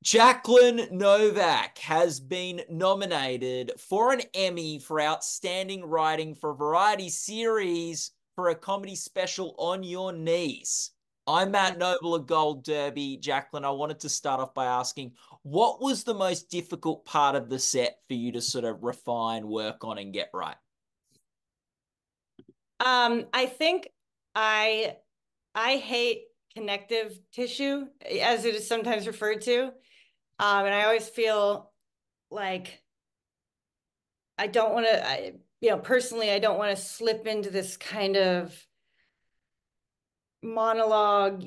Jacqueline Novak has been nominated for an Emmy for Outstanding Writing for a Variety Series for a comedy special On Your Knees. I'm Matt Noble of Gold Derby. Jacqueline, I wanted to start off by asking, what was the most difficult part of the set for you to sort of refine, work on, and get right? I think I I hate connective tissue, as it is sometimes referred to. And I always feel like I don't want to, personally, I don't want to slip into this kind of monologue,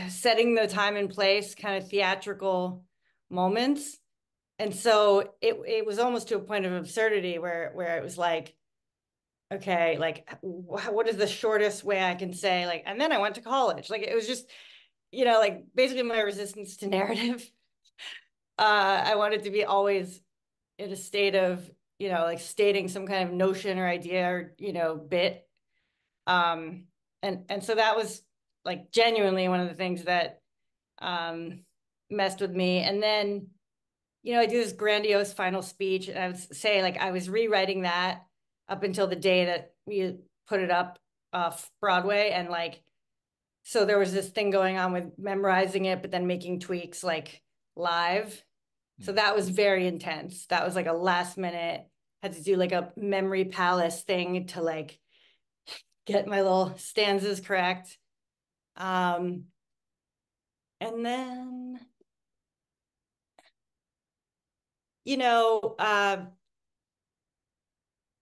setting the time and place, kind of theatrical moments. And so it was almost to a point of absurdity where it was like, okay, like what is the shortest way I can say, like, and then I went to college. Like it was just, like basically my resistance to narrative. I wanted to be always in a state of, like stating some kind of notion or idea or, bit. Um, and so that was like genuinely one of the things that um messed with me. And then, I do this grandiose final speech, and I would say like I was rewriting that up until the day that we put it up off Broadway, and like so there was this thing going on with memorizing it, but then making tweaks like live. So that was very intense. That was like a last minute, had to do like a memory palace thing to like get my little stanzas correct. Um, and then, you know, uh,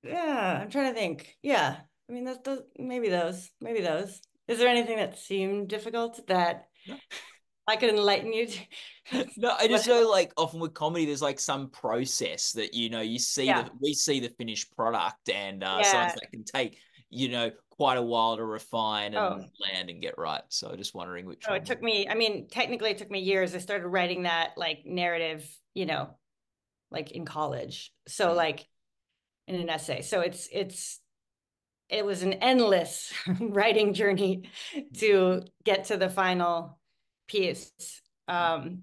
yeah, I'm trying to think. Yeah. I mean, that's those, maybe those. Is there anything that seemed difficult that No. I could enlighten you to? No, I What? just know like often with comedy, there's like some process that you see Yeah. we see the finished product, and sometimes Yeah. that can take quite a while to refine and Oh, land and get right. So just wondering which oh, it one. took me, I mean, technically it took me years. I started writing that like narrative, like in college. So Mm, like in an essay. So it was an endless writing journey to get to the final piece. mm, Um,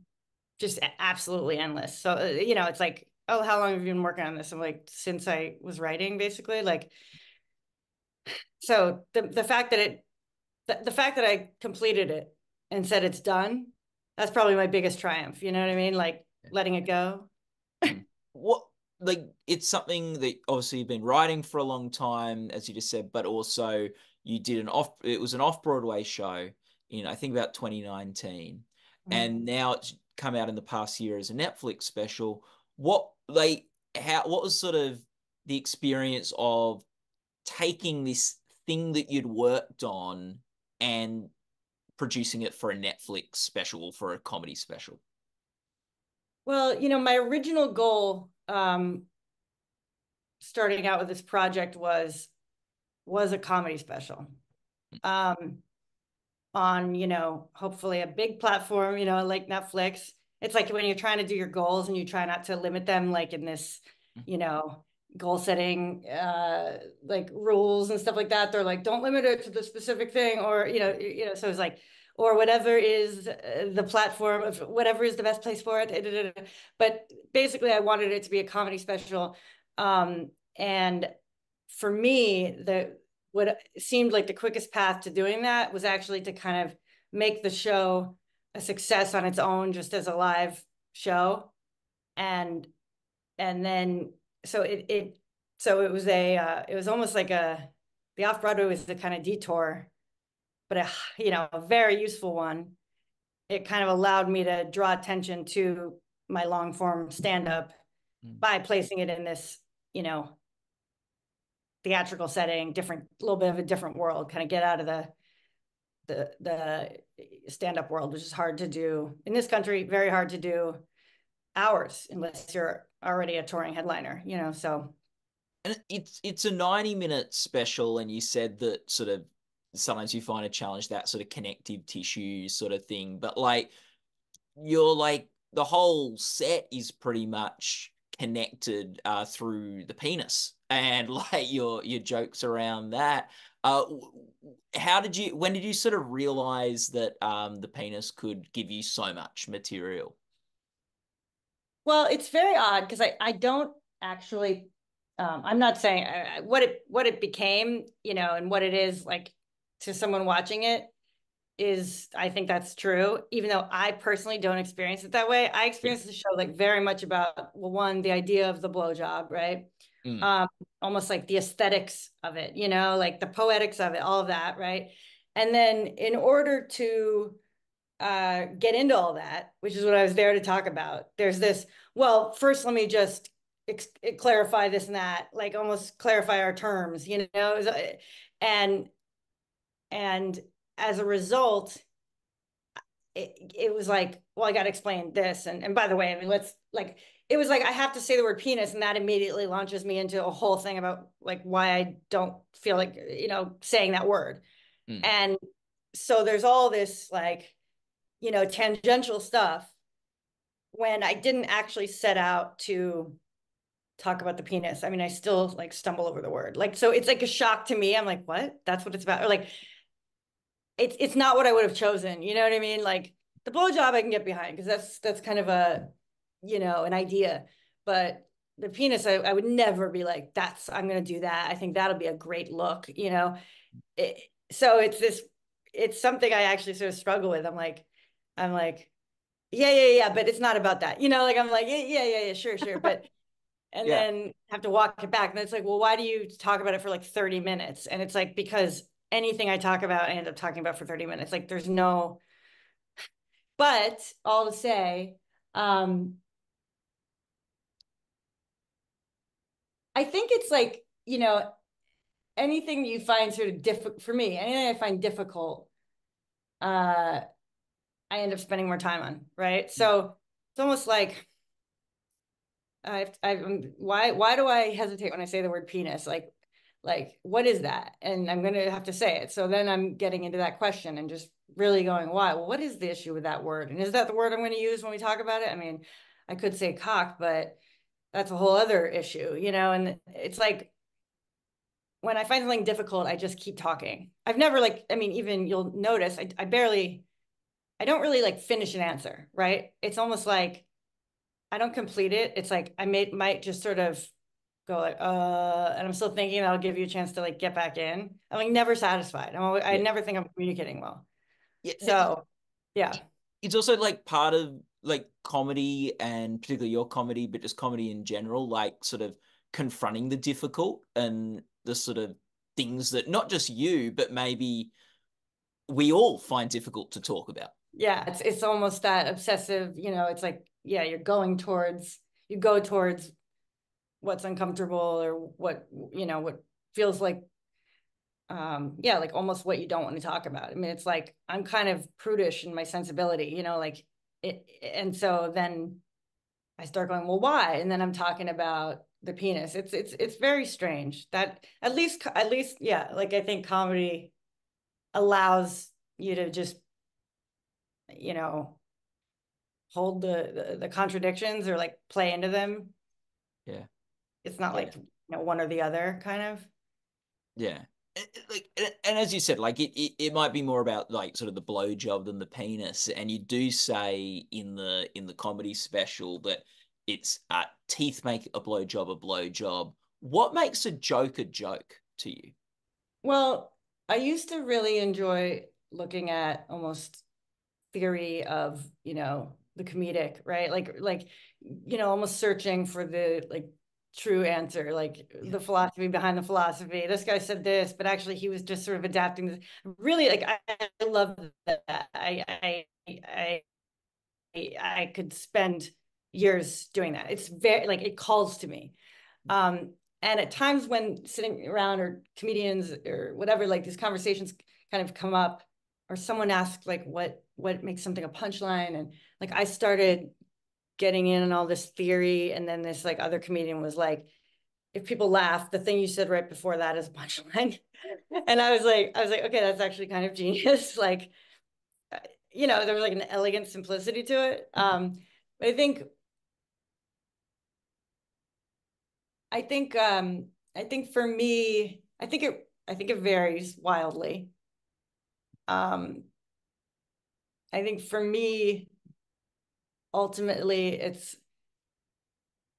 just absolutely endless. So, it's like, oh, how long have you been working on this? I'm like, since I was writing, basically. Like, so the fact that the fact that I completed it and said it's done, that's probably my biggest triumph. You know what I mean? Like letting it go. mm. What like it's something that obviously you've been writing for a long time, as you just said, but also you did it was an off-Broadway show in I think about 2019, Mhm. and now it's come out in the past year as a Netflix special. What was sort of the experience of taking this thing that you'd worked on and producing it for a Netflix special, for a comedy special? Well, my original goal, starting out with this project was a comedy special. Um, on, hopefully a big platform, like Netflix. It's like when you're trying to do your goals and you try not to limit them, like in this, you know, goal setting, like rules and stuff like that. They're like, don't limit it to the specific thing, or, so it's like, or whatever is the platform of whatever is the best place for it. But basically, I wanted it to be a comedy special. And for me, what seemed like the quickest path to doing that was actually to kind of make the show a success on its own, just as a live show. And then so it was it was almost like the off Broadway was the kind of detour, but a very useful one. It kind of allowed me to draw attention to my long form stand up Mm. by placing it in this, theatrical setting, different, little bit of a different world, kind of get out of the stand-up world, which is hard to do in this country, very hard to do hours unless you're already a touring headliner, so And it's a 90-minute special, and you said that sort of sometimes you find a challenge, that sort of connective tissue sort of thing. But like you're like the whole set is pretty much connected through the penis and like your jokes around that. When did you sort of realize that the penis could give you so much material? Well, it's very odd because I don't actually I'm not saying what it became, and what it is like to someone watching it is I think that's true, even though I personally don't experience it that way. I Yeah. experience the show like very much about, well, one, the idea of the blowjob, right? Mm, Um, Almost like the aesthetics of it, like the poetics of it, all of that, right? And then in order to get into all that, which is what I was there to talk about, there's this, well, first let me just clarify this and that, like almost clarify our terms, and and as a result, it was like, well, I got to explain this. And by the way, I mean, let's like, it was like, I have to say the word penis. And that immediately launches me into a whole thing about like why I don't feel like, saying that word. mm, And so there's all this like, tangential stuff when I didn't actually set out to talk about the penis. I mean, I still like stumble over the word. Like, so it's like a shock to me. I'm like, what? That's what it's about. Or like, it's not what I would have chosen. You know what I mean? Like the blowjob I can get behind because that's kind of a, an idea. But the penis, I would never be like, I'm gonna do that. I think that'll be a great look, so it's something I actually sort of struggle with. I'm like, yeah, but it's not about that. Like I'm like, yeah, sure, sure. But and yeah. then have to walk it back. And it's like, well, why do you talk about it for like 30 minutes? And it's like, because anything I talk about, I end up talking about for 30 minutes. Like there's no, but all to say, um, I think it's like, anything you find sort of difficult for me, anything I find difficult, uh, I end up spending more time on, right? So it's almost like why do I hesitate when I say the word penis? Like what is that? And I'm gonna have to say it. So then I'm getting into that question and just really going, why? Well, what is the issue with that word? And is that the word I'm going to use when we talk about it? I mean, I could say cock, but that's a whole other issue, And it's like when I find something difficult, I just keep talking. I've never like, I mean, even you'll notice I don't really like finish an answer, right? It's almost like I don't complete it. It's like might just sort of go like, and I'm still thinking that'll give you a chance to like get back in. I'm like never satisfied. I Yeah. never think I'm communicating well. Yeah. So yeah. It's also like part of like comedy and particularly your comedy, but just comedy in general, like sort of confronting the difficult and the sort of things that not just you, but maybe we all find difficult to talk about. Yeah. It's almost that obsessive, it's like, yeah, you go towards what's uncomfortable or what feels like yeah, like almost what you don't want to talk about. I mean, it's like I'm kind of prudish in my sensibility, like it, and so then I start going, well, why? And then I'm talking about the penis. It's very strange that at least yeah, like I think comedy allows you to just you know hold the contradictions or like play into them. Yeah. It's not Yeah. like one or the other kind of. Yeah. Like, and as you said, like it might be more about like sort of the blowjob than the penis. And you do say in the comedy special that it's teeth make a blowjob. What makes a joke to you? Well, I used to really enjoy looking at almost theory of, the comedic, right? Like, almost searching for the like true answer, like Yeah. the philosophy behind the philosophy. This guy said this, but actually he was just sort of adapting this. Really, like I love that. I could spend years doing that. It's very like it calls to me. And at times when sitting around or comedians or whatever, like these conversations kind of come up, or someone asks like what makes something a punchline, and like I started getting in on all this theory, and then this like other comedian was like, if people laugh, the thing you said right before that is a punchline. And I was like, okay, that's actually kind of genius. Like, there was like an elegant simplicity to it. But I think for me, I think it varies wildly. Um, I think for me, ultimately, it's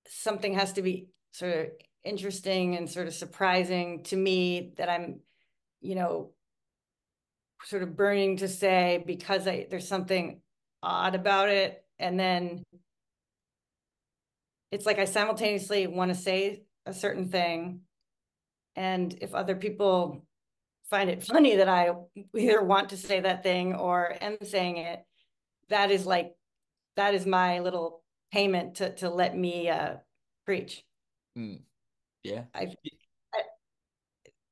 something has to be sort of interesting and sort of surprising to me that I'm, you know, sort of burning to say because there's something odd about it. And then it's like I simultaneously want to say a certain thing. And if other people find it funny that I either want to say that thing or am saying it, that is like, that is my little payment to let me preach. Mm. Yeah. I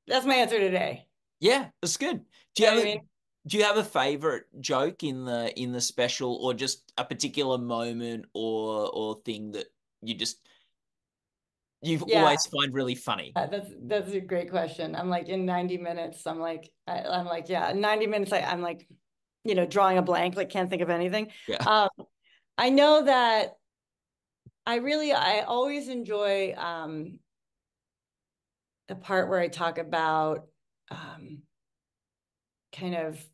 that's my answer today. Yeah, that's good. Do You you know have what I a mean? do you have a favorite joke in the special, or just a particular moment or thing that you Yeah, always find really funny? that's a great question. I'm like in 90 minutes. I'm like, yeah, 90 minutes. I'm like, drawing a blank, like can't think of anything. Yeah. Um, I know that I always enjoy the part where I talk about kind of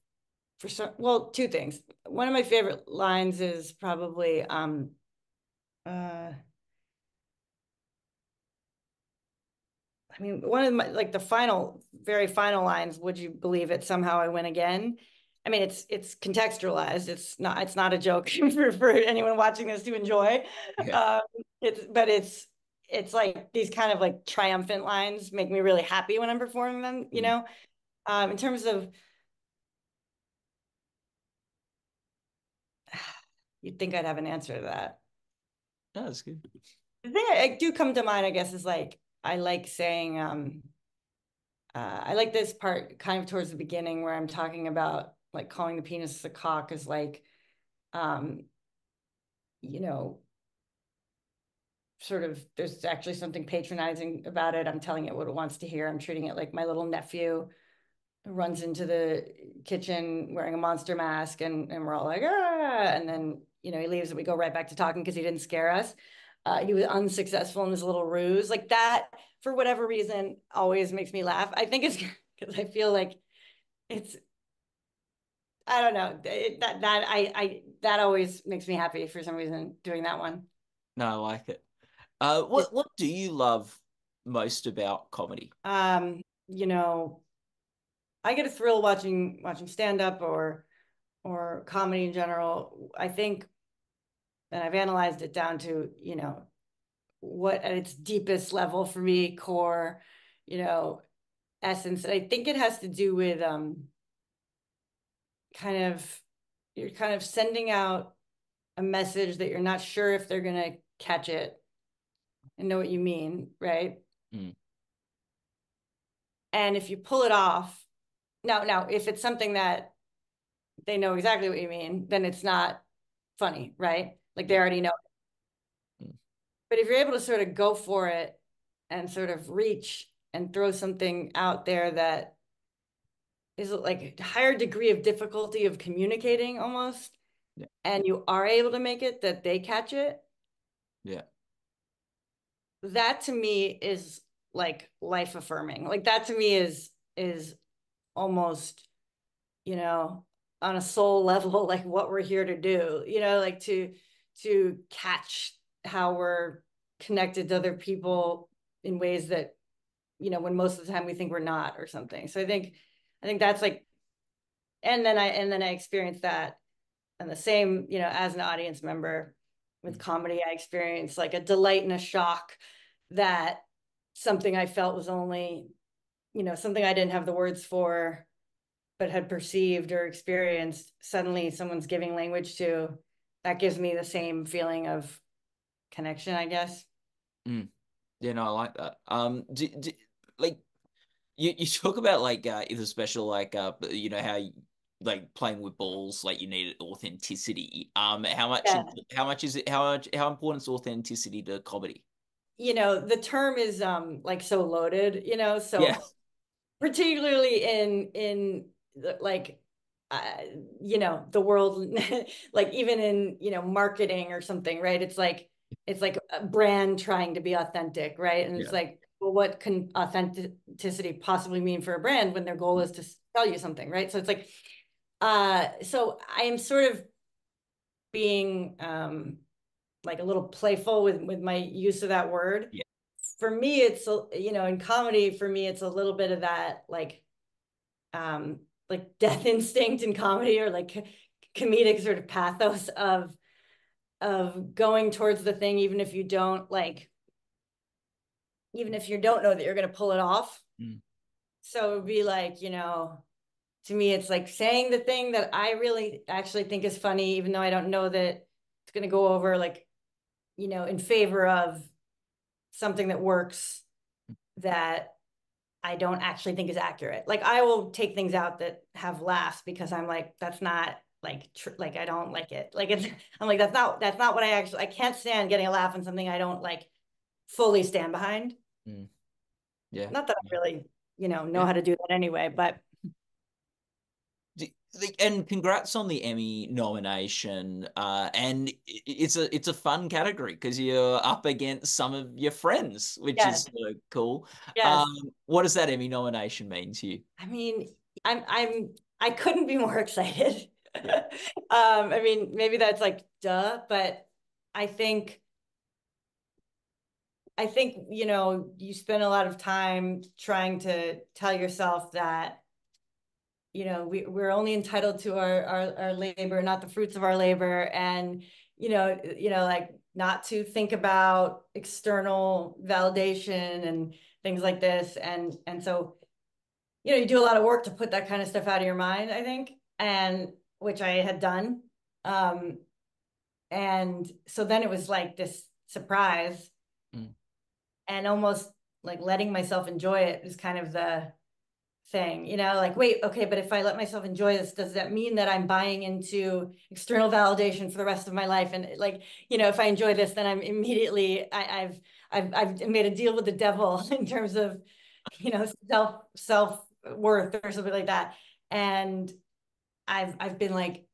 well, two things. One of my favorite lines is probably uh I mean, one of my like the final, very final lines, would you believe it? Somehow I win again. I mean, it's contextualized. It's not a joke for anyone watching this to enjoy. Yeah. Um, it's like these kind of like triumphant lines make me really happy when I'm performing them, Mm. In terms of you'd think I'd have an answer to that. No, that's good. The thing I do come to mind, I guess, is like I like saying I like this part kind of towards the beginning where I'm talking about like calling the penis a cock is like, um, you know, sort of there's actually something patronizing about it. I'm telling it what it wants to hear. I'm treating it like my little nephew who runs into the kitchen wearing a monster mask and we're all like, ah, and then, he leaves and we go right back to talking because he didn't scare us. He was unsuccessful in his little ruse. Like that, for whatever reason, always makes me laugh. I think it's because I feel like it's I don't know. That always makes me happy for some reason doing that one. No, I like it. What do you love most about comedy? You know, I get a thrill watching stand up or comedy in general. I think, and I've analyzed it down to, what at its deepest level for me, core, you know, essence. And I think it has to do with kind of you're kind of sending out a message that you're not sure if they're gonna catch it and know what you mean, right? Mm. And if you pull it off, now, if it's something that they know exactly what you mean, then it's not funny, right? Like they Yeah. already know. Mm. But if you're able to sort of go for it and sort of reach and throw something out there that is like a higher degree of difficulty of communicating almost, Yeah. and you are able to make it that they catch it, Yeah. that to me is like life affirming. Like that to me is almost, you know, on a soul level, like what we're here to do, like to catch how we're connected to other people in ways that, when most of the time we think we're not or something. So I think that's like, and then I experienced that and the same, as an audience member with Mm. comedy, I experienced like a delight and a shock that something I felt was only, something I didn't have the words for, but had perceived or experienced, suddenly someone's giving language to. That gives me the same feeling of connection, I guess. Mm. Yeah, no, I like that. Like you talk about like in the special like how like playing with balls, like you need authenticity. Yeah. How much is it how important is authenticity to comedy? The term is like so loaded, Yeah. so particularly in like uh, the world, like even in marketing or something, right? It's like a brand trying to be authentic, right? And it's Yeah. like, well, what can authenticity possibly mean for a brand when their goal is to sell you something, right? So it's like so I am sort of being like a little playful with my use of that word. Yeah. For me, it's, in comedy, for me, it's a little bit of that, um, like death instinct in comedy, or like comedic sort of pathos of going towards the thing, even if you don't know that you're going to pull it off. Mm. So it would be like, to me, it's like saying the thing that I really actually think is funny, even though I don't know that it's going to go over, like, in favor of something that works, that I don't actually think is accurate. Like, I will take things out that have laughs because I'm like, that's not like, like, I don't like it. Like, it's, I'm like, that's not what I can't stand getting a laugh on something I don't like fully stand behind. Mm. Yeah. Not that I really, know Yeah. how to do that anyway, but And congrats on the Emmy nomination. And it's a fun category because you're up against some of your friends, which yes, is cool. yes. What does that Emmy nomination mean to you? I mean, I couldn't be more excited. Yeah. I mean, maybe that's like duh, but I think you spend a lot of time trying to tell yourself that, we're only entitled to our labor, not the fruits of our labor. And, like, not to think about external validation and things like this. And so, you do a lot of work to put that kind of stuff out of your mind, I think, and which I had done. Um, and so then it was like this surprise, Mm. and almost like letting myself enjoy it is kind of the thing, like, wait, okay, but if I let myself enjoy this, does that mean that I'm buying into external validation for the rest of my life? And like, if I enjoy this, then I'm immediately, I've made a deal with the devil in terms of, self worth or something like that. And I've been like,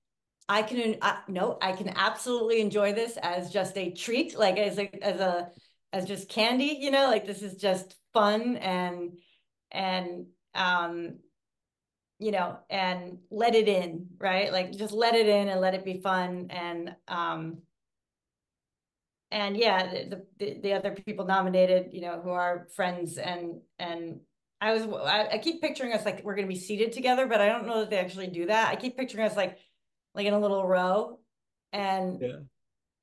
no, I can absolutely enjoy this as just a treat, like as just candy, like this is just fun, and and let it in, right? Like, just let it in and let it be fun. And yeah, the other people nominated, who are friends, and I keep picturing us like we're gonna be seated together, but I don't know that they actually do that. I keep picturing us like in a little row, and Yeah.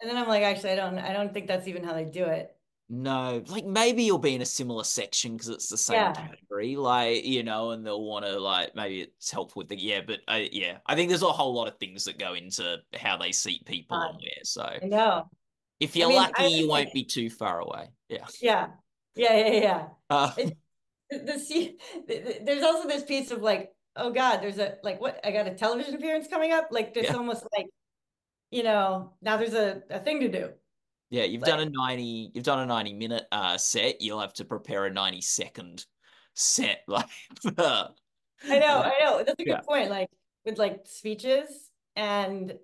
and then I'm like, actually, I don't think that's even how they do it. No, like maybe you'll be in a similar section because it's the same Yeah, category, like, and they'll want to, like, maybe it's helpful with the, yeah, but yeah, I think there's a whole lot of things that go into how they seat people and where. So I know. if I you're mean, lucky, you won't be too far away. Yeah. yeah, yeah. Uh, It, there's also this piece of like, oh God, there's a like what I got a television appearance coming up. Like, this yeah. almost like, now there's a thing to do. Yeah, Like, you've done a 90-minute set. You'll have to prepare a 90-second set. Like, I know. That's a yeah. good point. Like, with like speeches, and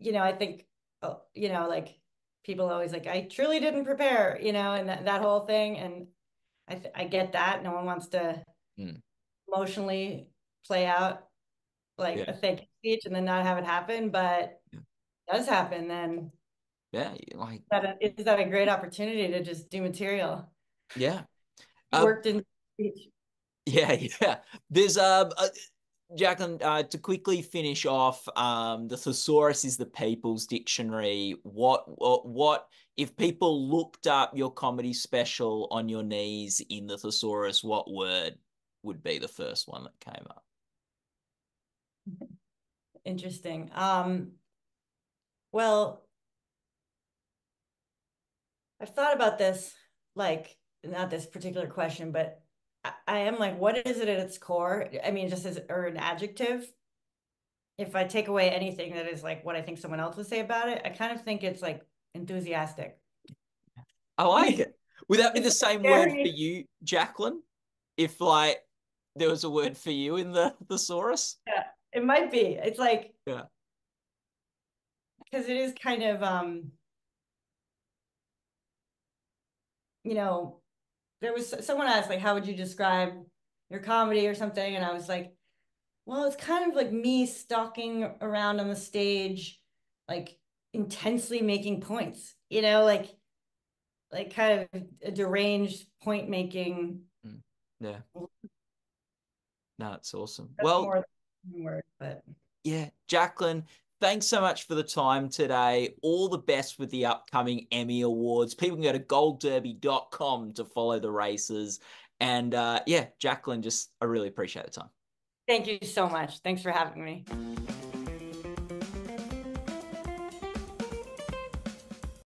I think, like, people always like, I truly didn't prepare, and that whole thing. And I get that. No one wants to Mm, emotionally play out like yeah. a fake speech and then not have it happen, but Yeah. it does happen. Then Yeah. Like, is that a great opportunity to just do material yeah. you Uh, worked in speech? yeah, yeah. There's Jacqueline, to quickly finish off, the thesaurus is the people's dictionary. What if people looked up your comedy special on your knees in the thesaurus, what word would be the first one that came up? Interesting. Well, I've thought about this, like, not this particular question, but I am like, what is it at its core? I mean, just as or an adjective. If I take away anything that is like what I think someone else would say about it, I kind of think it's like enthusiastic. I like it. Would that be It's the like same word for very, you, Jacqueline? If, like, there was a word for you in the thesaurus? yeah, it might be. It's like, Yeah. because it is kind of, you know, there was someone asked, like, how would you describe your comedy or something? And I was like, well, it's kind of like me stalking around on the stage, like intensely making points, you know, like kind of a deranged point making. Yeah. No, it's awesome. That's Well, more than one word, but yeah, Jacqueline, thanks so much for the time today. All the best with the upcoming Emmy Awards. People can go to goldderby.com to follow the races. And yeah, Jacqueline, just I really appreciate the time. thank you so much. Thanks for having me.